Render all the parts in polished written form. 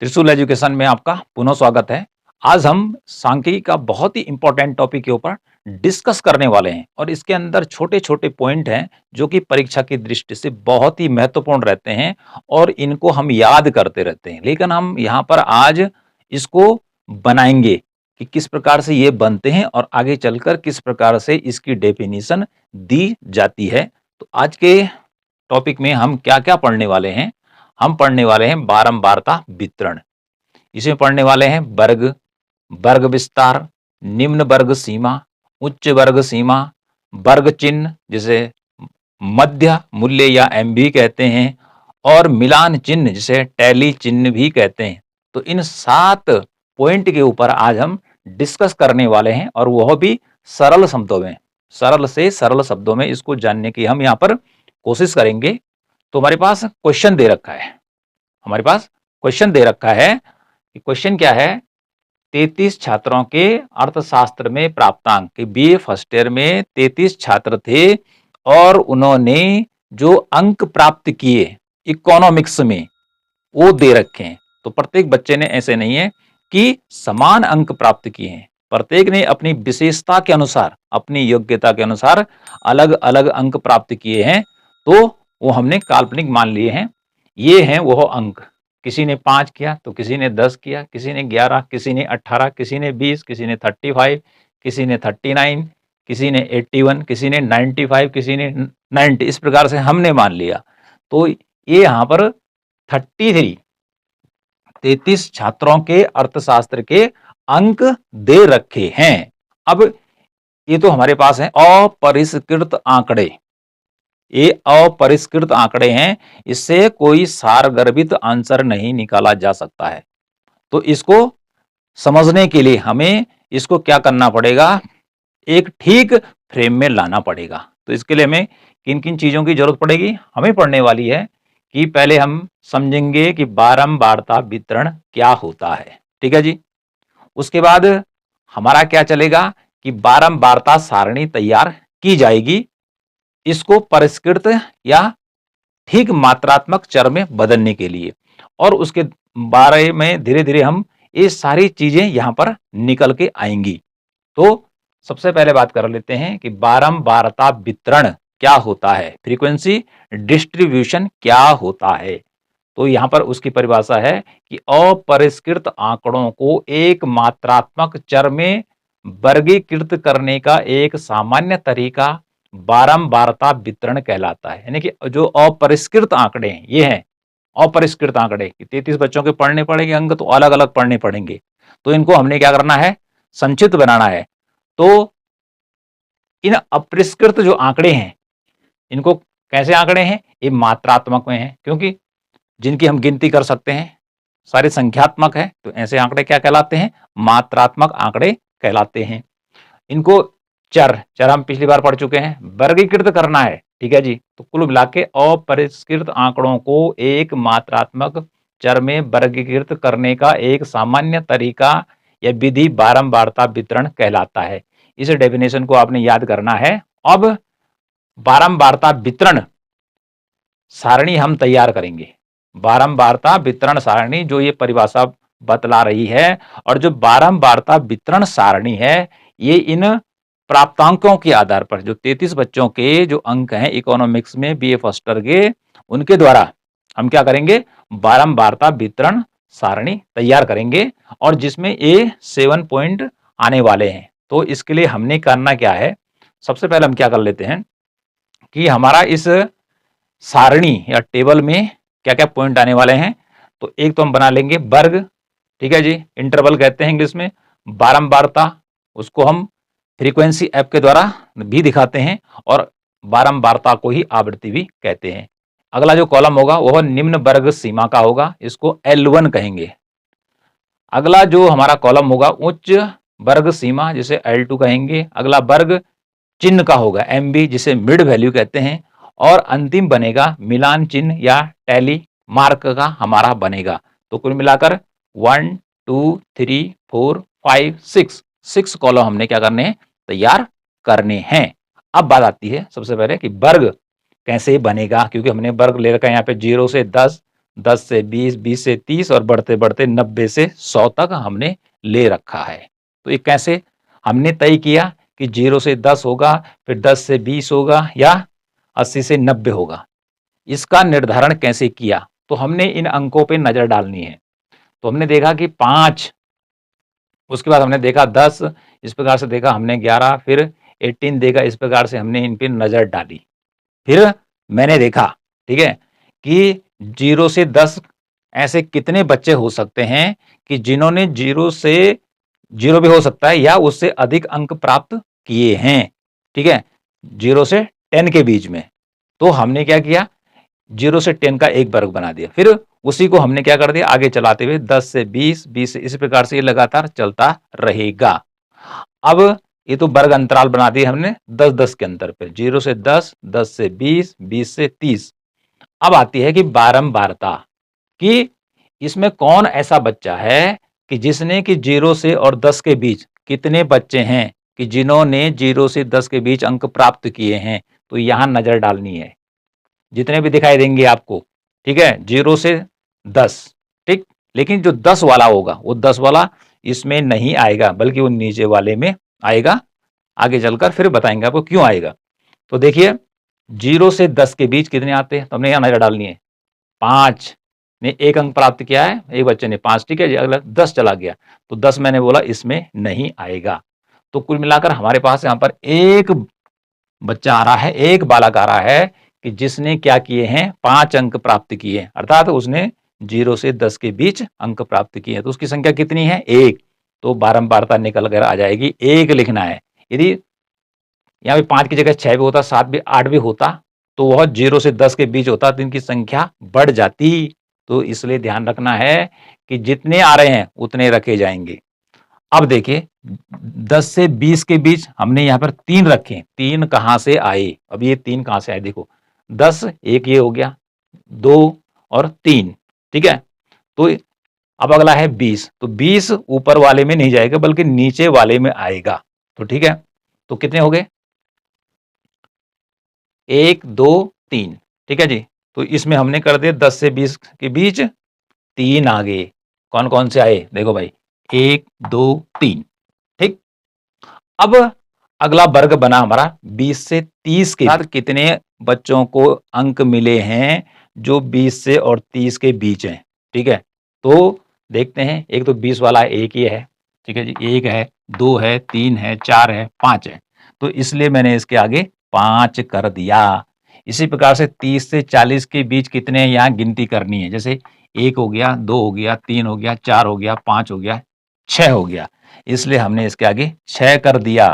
त्रिशूल एजुकेशन में आपका पुनः स्वागत है। आज हम सांख्यिकी का बहुत ही इंपॉर्टेंट टॉपिक के ऊपर डिस्कस करने वाले हैं और इसके अंदर छोटे-छोटे पॉइंट हैं जो कि परीक्षा की दृष्टि से बहुत ही महत्वपूर्ण रहते हैं और इनको हम याद करते रहते हैं। लेकिन हम यहाँ पर आज इसको बनाएँगे कि किस प्रकार से ये बनते हैं और आगे चलकर किस प्रकार से इसकी डेफिनिशन दी जाती है। तो आज के टॉपिक में हम क्या-क्या पढ़ने वाले हैं? हम पढ़ने वाले हैं बारंबारता वितरण। इसमें पढ़ने वाले हैं वर्ग, वर्ग विस्तार, निम्न वर्ग सीमा, उच्च वर्ग सीमा, वर्ग चिन्ह जिसे मध्य मूल्य या एमवी कहते हैं और मिलान चिन्ह जिसे टैली चिन्ह भी कहते हैं। तो इन 7 पॉइंट के ऊपर आज हम डिस्कस करने वाले हैं और वह भी सरल शब्दों में, सरल से सरल शब्दों में इसको जानने की हम यहाँ पर कोशिश करेंगे। तो हमारे पास क्वेश्चन दे रखा है, हमारे पास क्वेश्चन दे रखा है कि क्वेश्चन क्या है, 33 छात्रों के अर्थशास्त्र में प्राप्तांक कि बीए फर्स्ट ईयर में 33 छात्र थे और उन्होंने जो अंक प्राप्त किए इकोनॉमिक्स में वो दे रखे हैं। तो प्रत्येक बच्चे ने ऐसे नहीं है कि समान अंक प्राप्त किए हैं, प्रत्येक ने अपनी विशेषता के अनुसार, अपनी योग्यता के अनुसार अलग अलग अंक प्राप्त किए हैं। तो वो हमने काल्पनिक मान लिए हैं। ये हैं वो अंक, किसी ने 5 किया तो किसी ने 10 किया, किसी ने 11, किसी ने 18, किसी ने 20, किसी ने 35, किसी ने 39, किसी ने 81, किसी ने 95, किसी ने 90। इस प्रकार से हमने मान लिया। तो ये यहाँ पर 33 छात्रों के अर्थशास्त्र के अंक दे रखे हैं। अब ये तो हमारे पास है अपरिष्कृत आंकड़े, ये अपरिष्कृत आंकड़े हैं, इससे कोई सारगर्भित आंसर नहीं निकाला जा सकता है। तो इसको समझने के लिए हमें इसको क्या करना पड़ेगा, एक ठीक फ्रेम में लाना पड़ेगा। तो इसके लिए हमें किन किन चीजों की जरूरत पड़ेगी, हमें पढ़ने वाली है कि पहले हम समझेंगे कि बारंबारता वितरण क्या होता है। ठीक है जी। उसके बाद हमारा क्या चलेगा कि बारंबारता सारणी तैयार की जाएगी, इसको परिष्कृत या ठीक मात्रात्मक चर में बदलने के लिए, और उसके बारे में धीरे धीरे हम ये सारी चीजें यहां पर निकल के आएंगी। तो सबसे पहले बात कर लेते हैं कि बारंबारता वितरण क्या होता है, फ्रीक्वेंसी डिस्ट्रीब्यूशन क्या होता है। तो यहां पर उसकी परिभाषा है कि अपरिष्कृत आंकड़ों को एक मात्रात्मक चर में वर्गीकृत करने का एक सामान्य तरीका बारंबारता वितरण कहलाता है। यानी कि जो अपरिष्कृत आंकड़े हैं, ये हैं अपरिष्कृत आंकड़े कि 33 बच्चों के पढ़ने पड़ेंगे अंक, तो अलग अलग पढ़ने पड़ेंगे। तो इनको हमने क्या करना है, संक्षिप्त बनाना है। तो इन अपरिष्कृत जो आंकड़े हैं, इनको कैसे आंकड़े हैं, ये मात्रात्मक में हैं, क्योंकि जिनकी हम गिनती कर सकते हैं, सारे संख्यात्मक है, तो ऐसे आंकड़े क्या कहलाते हैं, मात्रात्मक आंकड़े कहलाते हैं। इनको चर हम पिछली बार पढ़ चुके हैं, वर्गीकृत करना है। ठीक है जी। तो कुल मिला के अपरिष्कृत आंकड़ों को एक मात्रात्मक चर में वर्गीकृत करने का एक सामान्य तरीका या विधि बारंबारता वितरण कहलाता है। इस डेफिनेशन को आपने याद करना है। अब बारंबारता वितरण सारणी हम तैयार करेंगे, बारंबारता वितरण सारणी जो ये परिभाषा बतला रही है, और जो बारंबारता वितरण सारणी है ये इन प्राप्तांकों के आधार पर, जो 33 बच्चों के जो अंक हैं इकोनॉमिक्स में बीए फर्स्ट ईयर के, उनके द्वारा हम क्या करेंगे, बारंबारता वितरण सारणी तैयार करेंगे, और जिसमें ये 7 पॉइंट आने वाले हैं। तो इसके लिए हमने करना क्या है, सबसे पहले हम क्या कर लेते हैं कि हमारा इस सारणी या टेबल में क्या क्या पॉइंट आने वाले हैं। तो एक तो हम बना लेंगे वर्ग, ठीक है जी, इंटरवल कहते हैं इंग्लिश में। बारंबारता, उसको हम फ्रीक्वेंसी ऐप के द्वारा भी दिखाते हैं, और बारंबारता को ही आवृत्ति भी कहते हैं। अगला जो कॉलम होगा वह निम्न वर्ग सीमा का होगा, इसको L1 कहेंगे। अगला जो हमारा कॉलम होगा उच्च वर्ग सीमा, जिसे L2 कहेंगे। अगला वर्ग चिन्ह का होगा MB, जिसे मिड वैल्यू कहते हैं। और अंतिम बनेगा मिलान चिन्ह या टैली मार्क का हमारा बनेगा। तो कुल मिलाकर 1 2 3 4 5 6 कॉलम हमने क्या करने हैं, तैयार करने हैं। अब बात आती है सबसे पहले कि वर्ग कैसे बनेगा, क्योंकि हमने वर्ग ले रखा है यहाँ पे 0 से 10, 10 से 20, 20 से 30 और बढ़ते बढ़ते 90 से 100 तक हमने ले रखा है। तो ये कैसे हमने तय किया कि 0 से 10 होगा, फिर 10 से 20 होगा या 80 से 90 होगा। इसका निर्धारण कैसे किया? तो हमने इन अंकों पे नजर डालनी है। तो हमने देखा कि 5, उसके बाद हमने देखा 10, इस प्रकार से देखा हमने 11, फिर 18 देखा, इस प्रकार से हमने इन पे नजर डाली। फिर मैंने देखा, ठीक है, कि 0 से 10 ऐसे कितने बच्चे हो सकते हैं कि जिन्होंने 0 से 0 भी हो सकता है या उससे अधिक अंक प्राप्त किए हैं, ठीक है, 0 से 10 के बीच में। तो हमने क्या किया, 0 से 10 का एक वर्ग बना दिया, फिर उसी को हमने क्या कर दिया, आगे चलाते हुए 10 से 20, 20 से, इसी प्रकार से ये लगातार चलता रहेगा। अब ये तो वर्ग अंतराल बना दिए हमने 10-10 के अंतर पे, 0 से 10, 10 से 20, 20 से 30। अब आती है कि बारंबारता, कि इसमें कौन ऐसा बच्चा है कि जिसने कि 0 से और 10 के बीच कितने बच्चे हैं कि जिन्होंने 0 से 10 के बीच अंक प्राप्त किए हैं। तो यहां नजर डालनी है, जितने भी दिखाई देंगे आपको, ठीक है, 0 से 10, ठीक, लेकिन जो 10 वाला होगा वो 10 वाला इसमें नहीं आएगा, बल्कि वो नीचे वाले में आएगा। आगे चलकर फिर बताएंगे आपको क्यों आएगा। तो देखिए 0 से 10 के बीच कितने आते हैं, तो हमने यहां नजर डालनी है। 5 ने एक अंक प्राप्त किया है, एक बच्चे ने 5, ठीक है जी, अगला 10 चला गया, तो 10 मैंने बोला इसमें नहीं आएगा। तो कुल मिलाकर हमारे पास यहां पर एक बच्चा आ रहा है, एक बालक आ रहा है कि जिसने क्या किए हैं, 5 अंक प्राप्त किए हैं, अर्थात उसने 0 से 10 के बीच अंक प्राप्त किए हैं। तो उसकी संख्या कितनी है, 1। तो बारंबारता निकल कर आ जाएगी, 1 लिखना है। यदि यहाँ पे 5 की जगह 6 भी होता, 7 भी, 8 भी होता, तो वह 0 से 10 के बीच होता तो इनकी संख्या बढ़ जाती। तो इसलिए ध्यान रखना है कि जितने आ रहे हैं उतने रखे जाएंगे। अब देखिए 10 से 20 के बीच हमने यहां पर 3 रखे, 3 कहां से आए, अब ये 3 कहां से आए, देखो 10, एक ये हो गया, 2 और 3, ठीक है। तो अब अगला है 20, तो 20 ऊपर वाले में नहीं जाएगा बल्कि नीचे वाले में आएगा। तो ठीक है, तो कितने हो गए, 1, 2, 3, ठीक है जी। तो इसमें हमने कर दिया 10 से 20 के बीच 3 आ गए। कौन कौन से आए, देखो भाई, 1, 2, 3, ठीक। अब अगला वर्ग बना हमारा 20 से 30 के साथ कितने बच्चों को अंक मिले हैं जो 20 से और 30 के बीच हैं, ठीक है। तो देखते हैं, एक तो 20 वाला एक ही है, ठीक है जी, 1 है, 2 है, 3 है, 4 है, 5 है, तो इसलिए मैंने इसके आगे 5 कर दिया। इसी प्रकार से 30 से 40 के बीच कितने यहाँ गिनती करनी है, जैसे 1 हो गया, 2 हो गया, 3 हो गया, 4 हो गया, 5 हो गया, 6 हो गया, इसलिए हमने इसके आगे 6 कर दिया।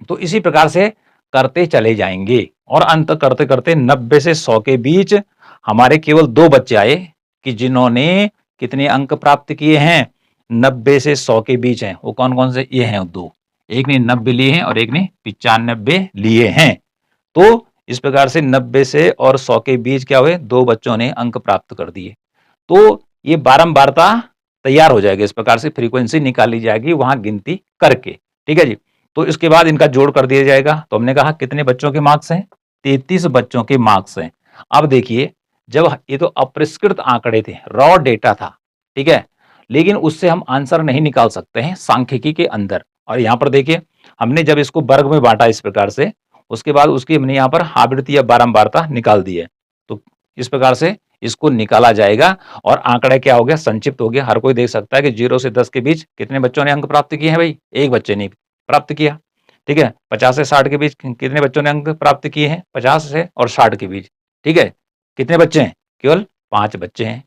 तो इसी प्रकार से करते चले जाएंगे और अंत करते करते 90 से 100 के बीच हमारे केवल 2 बच्चे आए कि जिन्होंने कितने अंक प्राप्त किए हैं, 90 से 100 के बीच हैं। वो कौन कौन से, ये हैं 2, एक ने 90 लिए हैं और एक ने 95 लिए हैं। तो इस प्रकार से 90 से और 100 के बीच क्या हुए, 2 बच्चों ने अंक प्राप्त कर दिए। तो ये बारंबारता तैयार हो जाएगी, इस प्रकार से फ्रीक्वेंसी निकाली जाएगी वहां गिनती करके, ठीक है जी। तो इसके बाद इनका जोड़ कर दिया जाएगा। तो हमने कहा कितने बच्चों के मार्क्स हैं, 33 बच्चों के मार्क्स हैं। अब देखिए, जब ये तो अपरिष्कृत आंकड़े थे, रॉ डेटा था, ठीक है, लेकिन उससे हम आंसर नहीं निकाल सकते हैं सांख्यिकी के अंदर। और यहां पर देखिए, हमने जब इसको वर्ग में बांटा इस प्रकार से, उसके बाद उसकी हमने यहाँ पर आवृत्ति या बारंबारता निकाल दी है। तो इस प्रकार से इसको निकाला जाएगा और आंकड़ा क्या हो गया, संक्षिप्त हो गया। हर कोई देख सकता है कि 0 से 10 के बीच कितने बच्चों ने अंक प्राप्त किए हैं, भाई एक बच्चे ने प्राप्त किया, ठीक है। 50 से 60 के बीच कितने बच्चों ने अंक प्राप्त किए हैं, 50 से और 60 के बीच, ठीक है। कितने बच्चे हैं, केवल 5 बच्चे हैं।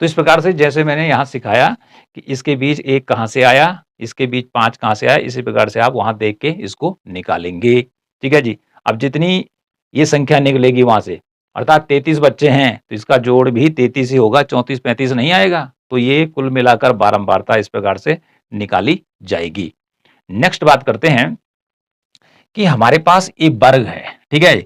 तो इस प्रकार से जैसे मैंने यहां सिखाया कि इसके बीच 1 कहां से आया, इसके बीच 5 कहां से आया, इसी प्रकार से आप वहां देख के इसको निकालेंगे, ठीक है जी। अब जितनी ये संख्या निकलेगी वहां से, अर्थात 33 बच्चे हैं तो इसका जोड़ भी 33 ही होगा, 34 35 नहीं आएगा। तो ये कुल मिलाकर बारंबारता इस प्रकार से निकाली जाएगी। नेक्स्ट बात करते हैं कि हमारे पास एक वर्ग है, ठीक है।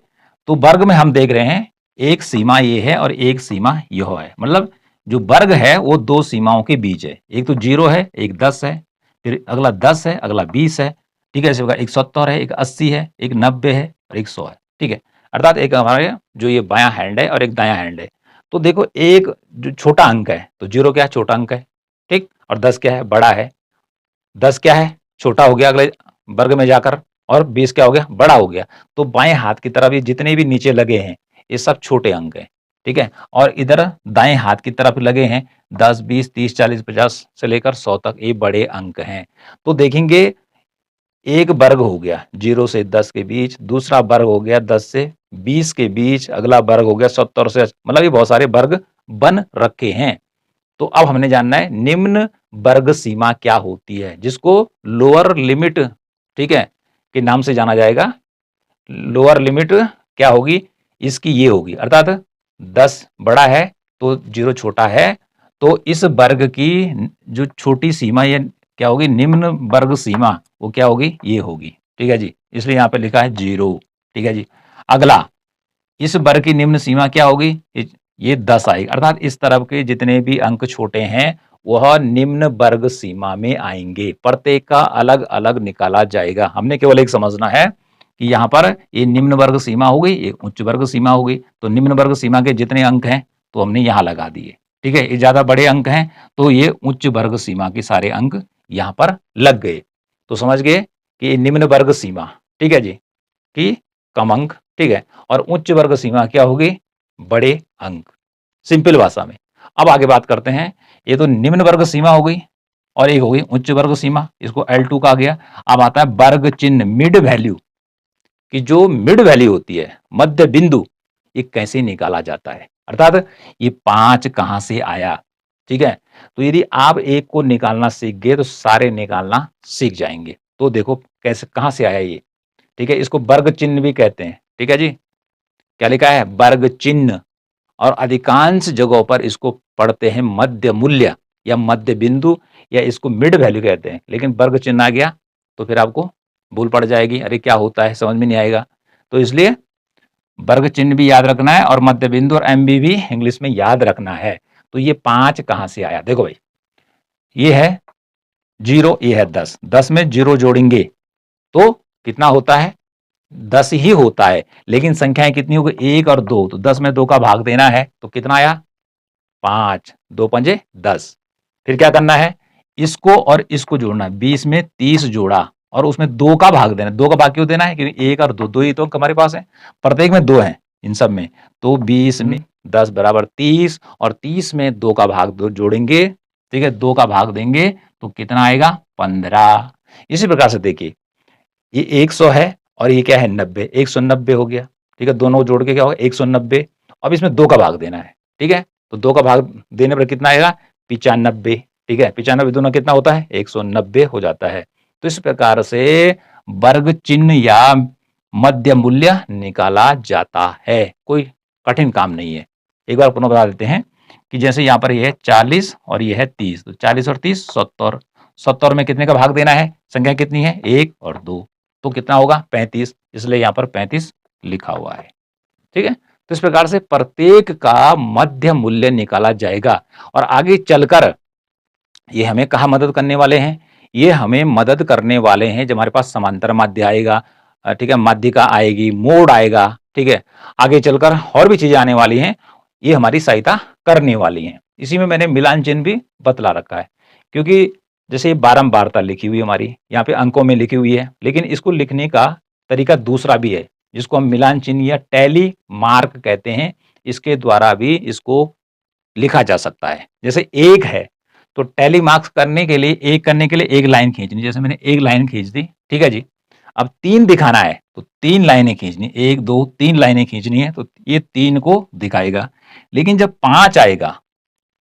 तो वर्ग में हम देख रहे हैं एक सीमा ये है और एक सीमा यह है, मतलब जो वर्ग है वो 2 सीमाओं के बीच है, एक तो 0 है, एक 10 है, फिर अगला 10 है, अगला 20 है, ठीक है। इसी प्रकार एक 70 है, एक 80 है, एक 90 है और एक 100 है, ठीक है। अर्थात एक हमारे जो ये बायां हैंड है और एक दायां हैंड है। तो देखो एक जो छोटा अंक है, तो 0 क्या है, छोटा अंक है, ठीक, और 10 क्या है, बड़ा है। 10 क्या है, छोटा हो गया अगले वर्ग में जाकर, और 20 क्या हो गया, बड़ा हो गया। तो बाएं हाथ की तरफ ये जितने भी नीचे लगे हैं ये सब छोटे अंक हैं, ठीक है, और इधर दाएं हाथ की तरफ लगे हैं 10, 20, 30, 40, 50 से लेकर 100 तक ये बड़े अंक हैं। तो देखेंगे एक वर्ग हो गया 0 से 10 के बीच, दूसरा वर्ग हो गया 10 से 20 के बीच, अगला वर्ग हो गया 70 से, मतलब ये बहुत सारे वर्ग बन रखे हैं। तो अब हमने जानना है निम्न वर्ग सीमा क्या होती है, जिसको लोअर लिमिट, ठीक है, के नाम से जाना जाएगा। लोअर लिमिट क्या होगी इसकी, ये होगी, अर्थात 10 बड़ा है तो 0 छोटा है, तो इस वर्ग की जो छोटी सीमा ये क्या होगी, निम्न वर्ग सीमा, वो क्या होगी, ये होगी, ठीक है जी, इसलिए यहां पे लिखा है 0, ठीक है जी। अगला, इस वर्ग की निम्न सीमा क्या होगी, ये 10 आएगी, अर्थात इस तरफ के जितने भी अंक छोटे हैं वह निम्न वर्ग सीमा में आएंगे, प्रत्येक का अलग अलग निकाला जाएगा। हमने केवल एक समझना है कि यहाँ पर ये निम्न वर्ग सीमा हो गई, ये उच्च वर्ग सीमा हो गई, तो निम्न वर्ग सीमा के जितने अंक हैं तो हमने यहाँ लगा दिए, ठीक है, ये ज्यादा बड़े अंक हैं तो ये उच्च वर्ग सीमा के सारे अंक यहाँ पर लग गए। तो समझ गए कि ये निम्न वर्ग सीमा, ठीक है जी, कि कम अंक, ठीक है, और उच्च वर्ग सीमा क्या होगी, बड़े अंक, सिंपल भाषा में। अब आगे बात करते हैं, ये तो निम्न वर्ग सीमा हो गई और एक हो गई उच्च वर्ग सीमा, इसको L2 कहा गया। अब आता है वर्ग चिन्ह मिड वैल्यू, कि जो मिड वैल्यू होती है, मध्य बिंदु, ये कैसे निकाला जाता है, अर्थात ये 5 कहां से आया, ठीक है। तो यदि आप एक को निकालना सीख गए तो सारे निकालना सीख जाएंगे। तो देखो कैसे, कहां से आया ये, ठीक है, इसको वर्ग चिन्ह भी कहते हैं, ठीक है जी, क्या लिखा है, वर्ग चिन्ह, और अधिकांश जगहों पर इसको पढ़ते हैं मध्य मूल्य या मध्य बिंदु, या इसको मिड वैल्यू कहते हैं, लेकिन वर्ग चिन्ह आ गया तो फिर आपको भूल पड़ जाएगी, अरे क्या होता है, समझ में नहीं आएगा। तो इसलिए वर्ग चिन्ह भी याद रखना है और मध्य बिंदु और एमबी भी इंग्लिश में याद रखना है। तो ये 5 कहां से आया, देखो भाई, ये है 0, ये है 10, 10 में 0 जोड़ेंगे तो कितना होता है, 10 ही होता है, लेकिन संख्याएं कितनी हो गई, 1 और 2, तो 10 में 2 का भाग देना है तो कितना आया, 5, 2 पंजे 10। फिर क्या करना है, इसको और इसको जोड़ना, 20 में 30 जोड़ा और उसमें 2 का भाग देना। 2 का भाग क्यों देना है, क्योंकि 1 और 2, 2 ही तो हमारे पास है, प्रत्येक में 2 है इन सब में, तो 20 में 10 बराबर 30, और 30 में 2 का भाग जोड़ेंगे, ठीक है, 2 का भाग देंगे तो कितना आएगा, 15। इसी प्रकार से देखिए, ये 100 है और ये क्या है, 90, 190 हो गया, ठीक है, दोनों जोड़ के क्या होगा, 190। अब इसमें 2 का भाग देना है, ठीक है, तो 2 का भाग देने पर कितना आएगा, 95, ठीक है, 95 दोनों कितना होता है, 190 हो जाता है। तो इस प्रकार से वर्ग चिन्ह या मध्य मूल्य निकाला जाता है, कोई कठिन काम नहीं है। एक बार पुनः बता देते हैं कि जैसे यहाँ पर ये है 40 और ये है 30, तो 40 और 30 70, 70 में कितने का भाग देना है, संख्या कितनी है, 1 और 2, तो कितना होगा, 35, इसलिए यहाँ पर 35 लिखा हुआ है, ठीक है। तो इस प्रकार से प्रत्येक का मध्य मूल्य निकाला जाएगा, और आगे चलकर ये हमें कहा मदद करने वाले हैं, ये हमें मदद करने वाले हैं जब हमारे पास समांतर माध्य आएगा, ठीक है, माध्यिका आएगी, मोड आएगा, ठीक है, आगे चलकर और भी चीजें आने वाली हैं, ये हमारी सहायता करने वाली हैं। इसी में मैंने मिलान चिन्ह भी बतला रखा है, क्योंकि जैसे बारंबारता लिखी हुई हमारी यहाँ पे अंकों में लिखी हुई है, लेकिन इसको लिखने का तरीका दूसरा भी है, जिसको हम मिलान चिन्ह या टैली मार्क कहते हैं, इसके द्वारा भी इसको लिखा जा सकता है। जैसे एक है तो टैली मार्क्स करने के लिए, एक करने के लिए एक लाइन खींचनी, जैसे मैंने एक लाइन खींच दी, ठीक है जी। अब 3 दिखाना है तो 3 लाइनें खींचनी, 1 2 3 लाइनें खींचनी है, तो ये 3 को दिखाएगा। लेकिन जब 5 आएगा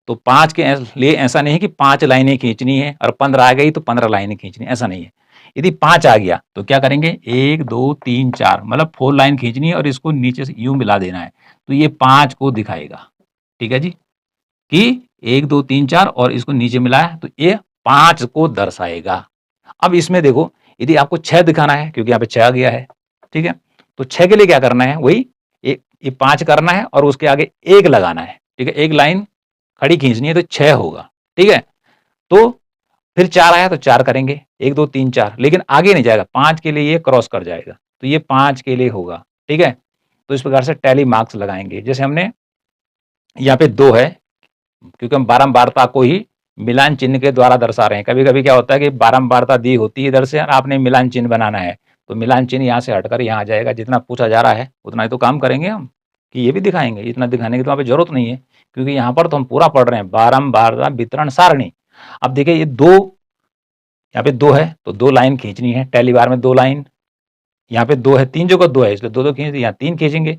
तो 5 के लिए ऐसा नहीं है कि 5 लाइनें खींचनी है और 15 आ गई तो 15 लाइनें खींचनी, ऐसा नहीं है। यदि 5 आ गया तो क्या करेंगे, 1 2 3 4, मतलब 4 लाइन खींचनी है और इसको नीचे से यूं मिला देना है, तो ये 5 को दिखाएगा, ठीक है जी, कि 1 2 3 4 और इसको नीचे मिलाया तो ये 5 को दर्शाएगा। अब इसमें देखो, यदि आपको 6 दिखाना है, क्योंकि यहाँ पे 6 आ गया है, ठीक है, तो 6 के लिए क्या करना है, वही ये 5 करना है और उसके आगे 1 लगाना है, ठीक है, एक लाइन खड़ी खींचनी है तो 6 होगा, ठीक है। तो फिर 4 आया तो 4 करेंगे, 1 2 3 4, लेकिन आगे नहीं जाएगा, 5 के लिए ये क्रॉस कर जाएगा, तो ये 5 के लिए होगा, ठीक है। तो इस प्रकार से टैली मार्क्स लगाएंगे, जैसे हमने यहाँ पे 2 है, क्योंकि हम बारंबारता को ही मिलान चिन्ह के द्वारा दर्शा रहे हैं। कभी कभी क्या होता है कि बारंबारता दी होती है इधर से और आपने मिलान चिन्ह बनाना है, तो मिलान चिन्ह यहाँ से हटकर यहाँ आ जाएगा। जितना पूछा जा रहा है उतना ही तो काम करेंगे हम, कि ये भी दिखाएंगे। इतना दिखाने की तो वहाँ पे जरूरत नहीं है, क्योंकि यहाँ पर तो हम पूरा पढ़ रहे हैं बारंबारता वितरण सारणी। अब देखिए ये 2, यहाँ पे 2 है तो 2 लाइन खींचनी है, टैली बार में 2 लाइन। यहाँ पे 2 है, 3 जगह 2 है इसलिए 2 खींच, यहाँ 3 खींचेंगे।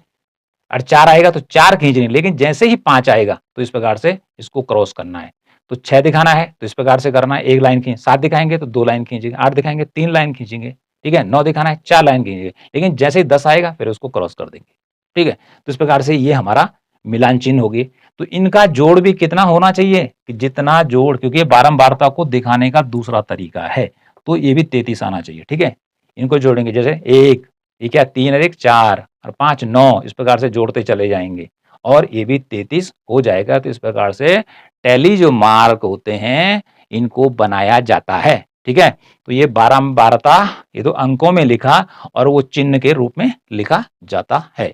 और 4 आएगा तो 4 खींचनी, लेकिन जैसे ही 5 आएगा तो इस प्रकार से इसको क्रॉस करना है। तो 6 दिखाना है तो इस प्रकार से करना है, 1 लाइन खींच। 7 दिखाएंगे तो 2 लाइन खींचेंगे। 8 दिखाएंगे 3 लाइन खींचेंगे, ठीक है। 9 दिखाना है 4 लाइन खींचेंगे, लेकिन जैसे ही 10 आएगा फिर उसको क्रॉस कर देंगे, ठीक है। तो इस प्रकार से ये हमारा मिलान चिन्ह होगी। तो इनका जोड़ भी कितना होना चाहिए, कि जितना जोड़, क्योंकि ये बारंबारता को दिखाने का दूसरा तरीका है, तो ये भी 33 आना चाहिए, ठीक है। इनको जोड़ेंगे, जैसे 1, ये क्या 3 और 1 4 और 5 9, इस प्रकार से जोड़ते चले जाएंगे और ये भी 33 हो जाएगा। तो इस प्रकार से टैली जो मार्क होते हैं इनको बनाया जाता है, ठीक है। तो ये बारंबारता, ये तो अंकों में लिखा और वो चिन्ह के रूप में लिखा जाता है।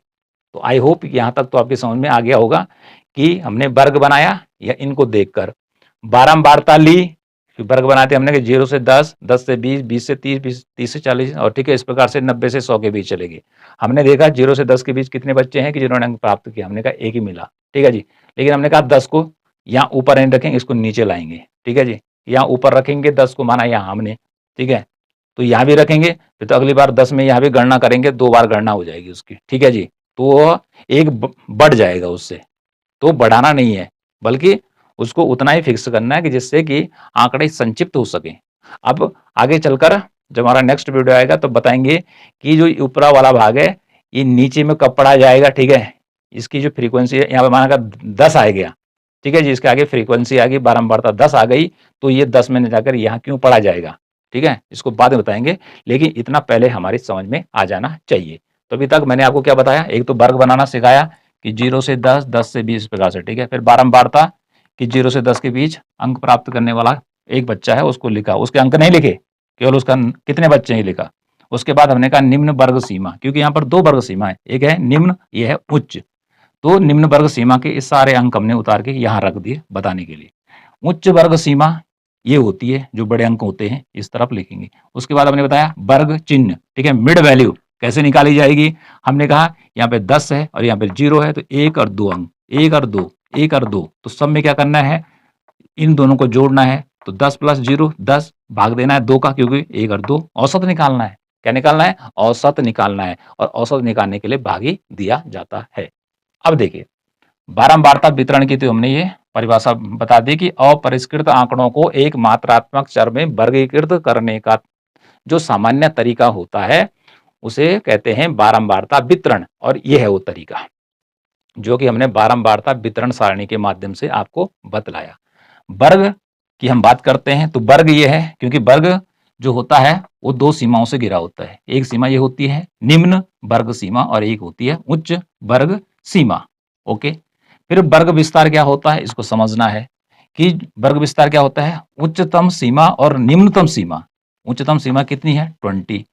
तो आई होप यहां तक तो आपके समझ में आ गया होगा कि हमने वर्ग बनाया या इनको देखकर बारंबारता ली, वर्ग बनाते हमने कि 0 से 10, 10 से 20, 20 से 30, 30 से 40, और ठीक है इस प्रकार से 90 से 100 के बीच चलेगी। हमने देखा 0 से 10 के बीच कितने बच्चे हैं कि जिन्होंने अंक प्राप्त किया, हमने कहा एक ही मिला, ठीक है जी। लेकिन हमने कहा 10 को यहाँ ऊपर नहीं रखेंगे, इसको नीचे लाएंगे, ठीक है जी। यहाँ ऊपर रखेंगे 10 को, माना यहाँ हमने, ठीक है। तो यहाँ भी रखेंगे, फिर तो अगली बार 10 में यहाँ भी गणना करेंगे, 2 बार गणना हो जाएगी उसकी, ठीक है जी। तो एक बढ़ जाएगा उससे, तो बढ़ाना नहीं है, बल्कि उसको उतना ही फिक्स करना है कि जिससे कि आंकड़े संक्षिप्त हो सके। अब आगे चलकर जब हमारा नेक्स्ट वीडियो आएगा तो बताएंगे कि जो ऊपरा वाला भाग है ये नीचे में कब पढ़ा जाएगा, ठीक है। इसकी जो फ्रीक्वेंसी है, यहाँ पे माना 10 आ गया, ठीक है जी। इसके आगे फ्रीक्वेंसी आ गई, बारंबारता 10 आ गई, तो ये 10 में जाकर यहाँ क्यों पढ़ा जाएगा, ठीक है। इसको बाद में बताएंगे, लेकिन इतना पहले हमारी समझ में आ जाना चाहिए। तो अभी तक मैंने आपको क्या बताया, एक तो वर्ग बनाना सिखाया कि 0 से 10, 10 से 20 प्रकार से, ठीक है। फिर बारंबारता कि 0 से 10 के बीच अंक प्राप्त करने वाला एक बच्चा है उसको लिखा, उसके अंक नहीं लिखे, केवल उसका कितने बच्चे ही लिखा। उसके बाद हमने कहा निम्न वर्ग सीमा, क्योंकि यहाँ पर 2 वर्ग सीमा है, एक है निम्न, ये है उच्च। तो निम्न वर्ग सीमा के इस सारे अंक हमने उतार के यहाँ रख दिए बताने के लिए। उच्च वर्ग सीमा ये होती है, जो बड़े अंक होते हैं इस तरफ लिखेंगे। उसके बाद हमने बताया वर्ग चिन्ह, ठीक है। मिड वैल्यू कैसे निकाली जाएगी, हमने कहा यहाँ पे 10 है और यहाँ पे 0 है, तो 1 और 2 अंक, 1 और 2, 1 और 2, तो सब में क्या करना है, इन दोनों को जोड़ना है। तो 10 प्लस 0 10, भाग देना है 2 का, क्योंकि 1 और 2 औसत निकालना है। क्या निकालना है, औसत निकालना है, और औसत निकालने के लिए भागी दिया जाता है। अब देखिए बारंबारता वितरण की तो हमने ये परिभाषा बता दी कि अपरिष्कृत आंकड़ों को एक मात्रात्मक चर में वर्गीकृत करने का जो सामान्य तरीका होता है उसे कहते हैं बारंबारता वितरण, और यह है वो तरीका जो कि हमने बारंबारता वितरण सारणी के माध्यम से आपको बतलाया। वर्ग की हम बात करते हैं तो वर्ग ये है, क्योंकि वर्ग जो होता है वो 2 सीमाओं से घिरा होता है। एक सीमा ये होती है निम्न वर्ग सीमा और एक होती है उच्च वर्ग सीमा, ओके। फिर वर्ग विस्तार क्या होता है, इसको समझना है कि वर्ग विस्तार क्या होता है, उच्चतम सीमा और निम्नतम सीमा। उच्चतम सीमा कितनी है 20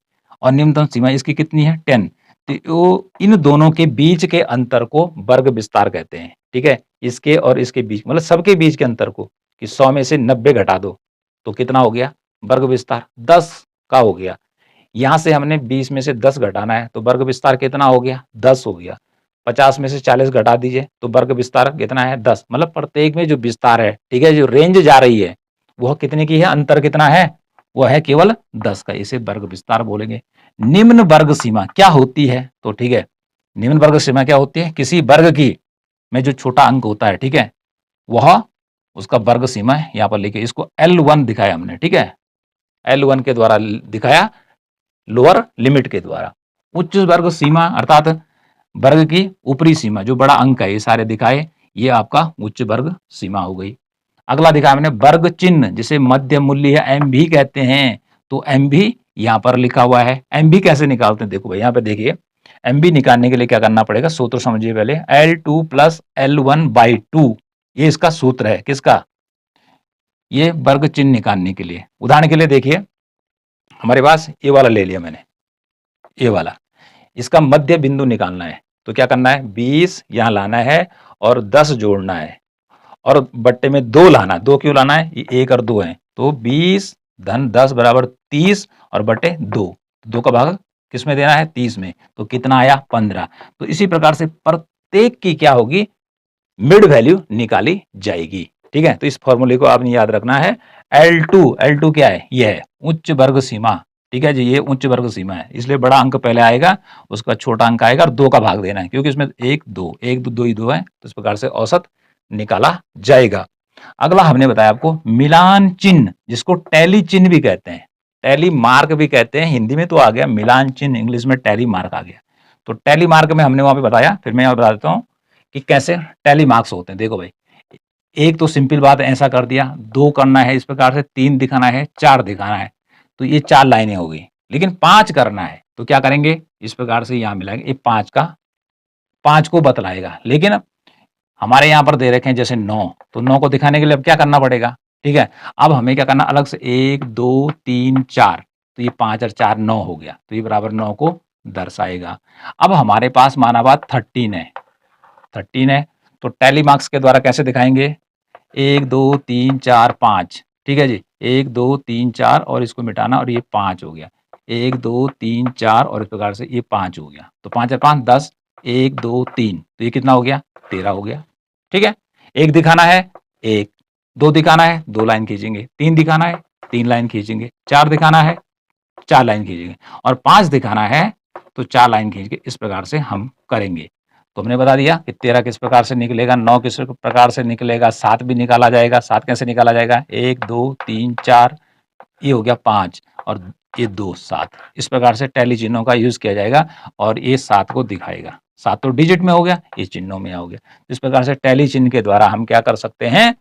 और निम्नतम सीमा इसकी कितनी है 10। तो इन दोनों के बीच के अंतर को वर्ग विस्तार कहते हैं, ठीक है। इसके और इसके बीच, मतलब सबके बीच के अंतर को, कि 100 में से 90 घटा दो तो कितना हो गया वर्ग विस्तार, 10 का हो गया। यहां से हमने 20 में से 10 घटाना है तो वर्ग विस्तार कितना हो गया 10 हो गया। 50 में से 40 घटा दीजिए तो वर्ग विस्तार कितना है 10। मतलब प्रत्येक में जो विस्तार है, ठीक है, जो रेंज जा रही है वह कितने की है, अंतर कितना है, वह है केवल 10 का। इसे वर्ग विस्तार बोलेंगे। निम्न वर्ग सीमा क्या होती है, तो ठीक है, निम्न वर्ग सीमा क्या होती है, किसी वर्ग की में जो छोटा अंक होता है, ठीक है, वह उसका वर्ग सीमा है। यहाँ पर लिखिए, इसको L1 दिखाया हमने, ठीक है, L1 के द्वारा दिखाया, लोअर लिमिट के द्वारा। उच्च वर्ग सीमा अर्थात वर्ग की ऊपरी सीमा, जो बड़ा अंक है, ये सारे दिखाए, ये आपका उच्च वर्ग सीमा हो गई। अगला दिखाया हमने वर्ग चिन्ह, जिसे मध्य मूल्य है एम भी कहते हैं। तो एम भी यहाँ पर लिखा हुआ है। एम भी कैसे निकालते हैं, देखो भाई यहाँ पे देखिए, एम भी निकालने के लिए क्या करना पड़ेगा, सूत्र समझिए पहले, L2 प्लस L1/2, ये इसका सूत्र है, किसका, ये वर्ग चिन्ह निकालने के लिए। उदाहरण के लिए देखिए, हमारे पास ये वाला ले लिया मैंने, ये वाला, इसका मध्य बिंदु निकालना है, तो क्या करना है, 20 यहाँ लाना है और 10 जोड़ना है और बट्टे में 2 लाना, 2 क्यों लाना है, ये 1 और 2 है, तो 20 धन 10 बराबर 30 और बटे 2, 2 का भाग किस में देना है, 30 में, तो कितना आया, 15। तो इसी प्रकार से प्रत्येक की क्या होगी, मिड वैल्यू निकाली जाएगी। ठीक है, तो इस फॉर्मूले को आपने याद रखना है। L2 क्या है, ये है उच्च वर्ग सीमा। ठीक है जी, ये उच्च वर्ग सीमा है, इसलिए बड़ा अंक पहले आएगा, उसका छोटा अंक आएगा और 2 का भाग देना है, क्योंकि इसमें 1 2 1 2 ही 2 है, तो इस प्रकार से औसत निकाला जाएगा। अगला हमने बताया आपको मिलान चिन्ह, जिसको टैली चिन्ह भी कहते हैं, टैली मार्क भी कहते हैं, हिंदी में तो आ गया मिलान चिन्ह, इंग्लिश में टैली मार्क आ गया। तो टैली मार्क में हमने वहां पे बताया, फिर मैं यहाँ बता देता हूँ कि कैसे टैली मार्क्स होते हैं। देखो भाई, एक तो सिंपल बात ऐसा कर दिया, 2 करना है इस प्रकार से, 3 दिखाना है, 4 दिखाना है, तो ये 4 लाइनें हो गई। लेकिन 5 करना है तो क्या करेंगे, इस प्रकार से यहाँ मिलाएंगे, ये 5 को बतलाएगा। लेकिन हमारे यहाँ पर दे रखे हैं जैसे 9, तो 9 को दिखाने के लिए अब क्या करना पड़ेगा, ठीक है, अब हमें क्या करना, अलग से 1 2 3 4, तो ये 5 और 4 9 हो गया, तो ये बराबर 9 को दर्शाएगा। अब हमारे पास माना बात 13 है, तो टैली मार्क्स के द्वारा कैसे दिखाएंगे, 1 2 3 4 5, ठीक है जी, 1 2 3 4 और इसको मिटाना, और ये 5 हो गया, 1 2 3 4 और इस प्रकार से ये 5 हो गया, तो 5 और 5 10, 1 2 3, तो ये कितना हो गया, 13 हो गया। ठीक है, 1 दिखाना है 1, 2 दिखाना है 2 लाइन खींचेंगे, 3 दिखाना है 3 लाइन खींचेंगे, 4 दिखाना है 4 लाइन खींचेंगे, और 5 दिखाना है तो 4 लाइन खींच के इस प्रकार से हम करेंगे। तो हमने बता दिया कि 13 किस प्रकार से निकलेगा, 9 किस प्रकार से निकलेगा, 7 भी निकाला जाएगा। 7 कैसे निकाला जाएगा, 1 2 3 4, ये हो गया 5 और ये 2 7, इस प्रकार से टैली चिन्हों का यूज किया जाएगा और ये 7 को दिखाएगा। 7 तो डिजिट में हो गया, ये चिन्हों में हो गया। इस प्रकार से टैली चिन्ह के द्वारा हम क्या कर सकते हैं,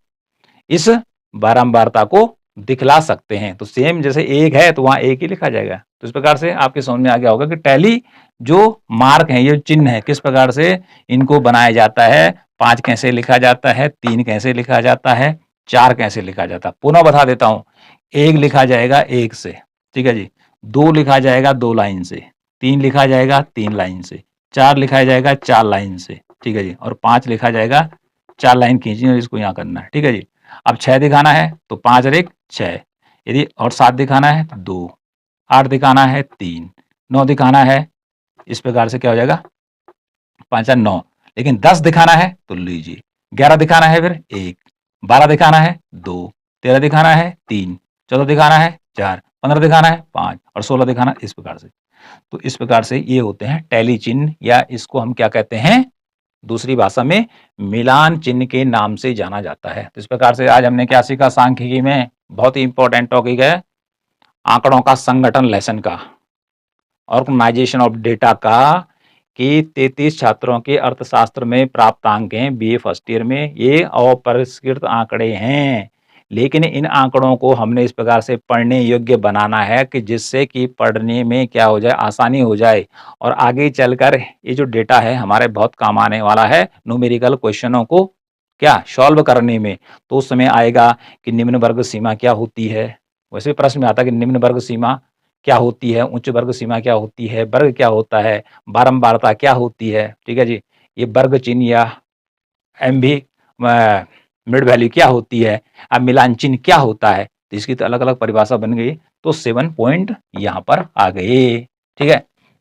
इस बारंबारता को दिखला सकते हैं। तो सेम जैसे 1 है तो वहां 1 ही लिखा जाएगा। तो इस प्रकार से आपके समझ में आ गया होगा कि टैली जो मार्क है, ये चिन्ह है, किस प्रकार से इनको बनाया जाता है। 5 कैसे लिखा जाता है, 3 कैसे लिखा जाता है, 4 कैसे लिखा जाता है। पुनः बता देता हूं, 1 लिखा जाएगा 1 से, ठीक है जी, 2 लिखा जाएगा 2 लाइन से, 3 लिखा जाएगा 3 लाइन से, 4 लिखा जाएगा 4 लाइन से, ठीक है जी, और 5 लिखा जाएगा 4 लाइन खींचनी और इसको यहाँ करना है, ठीक है जी। अब 6 दिखाना है तो 5 और 1 6, यदि और 7 दिखाना है तो 2, 8 दिखाना है 3, 9 दिखाना है, इस प्रकार से क्या हो जाएगा 5 और 9। लेकिन 10 दिखाना है तो लीजिए, 11 दिखाना है फिर 1, 12 दिखाना है 2, 13 दिखाना है 3, 14 दिखाना है 4, 15 दिखाना है 5 और 16 दिखाना, इस प्रकार से। तो इस प्रकार से ये होते हैं टैली चिन्ह, या इसको हम क्या कहते हैं, दूसरी भाषा में मिलान चिन्ह के नाम से जाना जाता है। तो इस प्रकार से आज हमने क्या सीखा, सांख्यिकी में बहुत ही इंपॉर्टेंट टॉपिक है आंकड़ों का संगठन लेसन का, ऑर्गेनाइजेशन ऑफ डेटा का, कि 33 छात्रों के अर्थशास्त्र में प्राप्त अंक हैं बीए फर्स्ट ईयर में, ये अपरिष्कृत आंकड़े हैं। लेकिन इन आंकड़ों को हमने इस प्रकार से पढ़ने योग्य बनाना है कि जिससे कि पढ़ने में क्या हो जाए, आसानी हो जाए, और आगे चलकर ये जो डेटा है हमारे बहुत काम आने वाला है न्यूमेरिकल क्वेश्चनों को क्या सॉल्व करने में। तो उस समय आएगा कि निम्न वर्ग सीमा क्या होती है, वैसे प्रश्न में आता है कि निम्न वर्ग सीमा क्या होती है, उच्च वर्ग सीमा क्या होती है, वर्ग क्या होता है, बारंबारता क्या होती है, ठीक है जी, ये वर्ग चिन्ह या एमवी मिड वैल्यू क्या होती है, अब मिलान चिन्ह क्या होता है, तो इसकी तो अलग अलग परिभाषा बन गई। तो 7 पॉइंट यहाँ पर आ गए, ठीक है।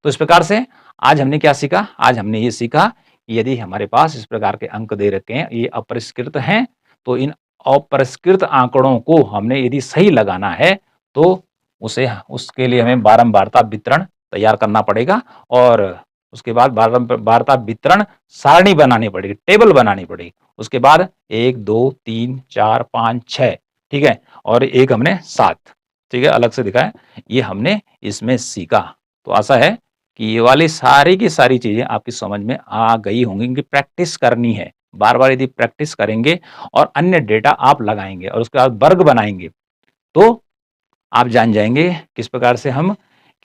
तो इस प्रकार से आज हमने क्या सीखा, आज हमने ये सीखा कि यदि हमारे पास इस प्रकार के अंक दे रखे हैं, ये अपरिष्कृत हैं, तो इन अपरिष्कृत आंकड़ों को हमने यदि सही लगाना है तो उसके लिए हमें बारंबारता वितरण तैयार करना पड़ेगा, और उसके बाद बारंबारता वितरण सारणी बनानी पड़ेगी, टेबल बनानी पड़ेगी। उसके बाद 1 2 3 4 5 6, ठीक है, और एक हमने 7, ठीक है, अलग से दिखाया, ये हमने इसमें सीखा। तो आशा है कि ये वाली सारी की सारी चीजें आपकी समझ में आ गई होंगी, कि प्रैक्टिस करनी है, बार बार यदि प्रैक्टिस करेंगे और अन्य डेटा आप लगाएंगे और उसके बाद वर्ग बनाएंगे, तो आप जान जाएंगे किस प्रकार से हम,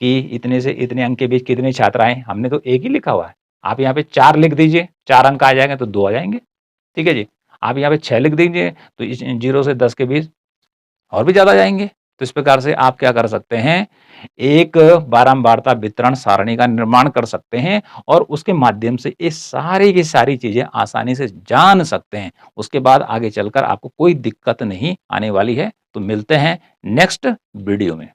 कि इतने से इतने अंक के बीच कितने छात्र आए। हमने तो 1 ही लिखा हुआ है, आप यहाँ पे 4 लिख दीजिए, 4 अंक आ जाएंगे तो 2 आ जाएंगे, ठीक है जी। आप यहाँ पे 6 लिख दीजिए तो इस 0 से 10 के बीच और भी ज्यादा जाएंगे, तो इस प्रकार से आप क्या कर सकते हैं, एक बारंबारता वितरण सारणी का निर्माण कर सकते हैं और उसके माध्यम से ये सारी की सारी चीज़ें आसानी से जान सकते हैं। उसके बाद आगे चलकर आपको कोई दिक्कत नहीं आने वाली है। तो मिलते हैं नेक्स्ट वीडियो में।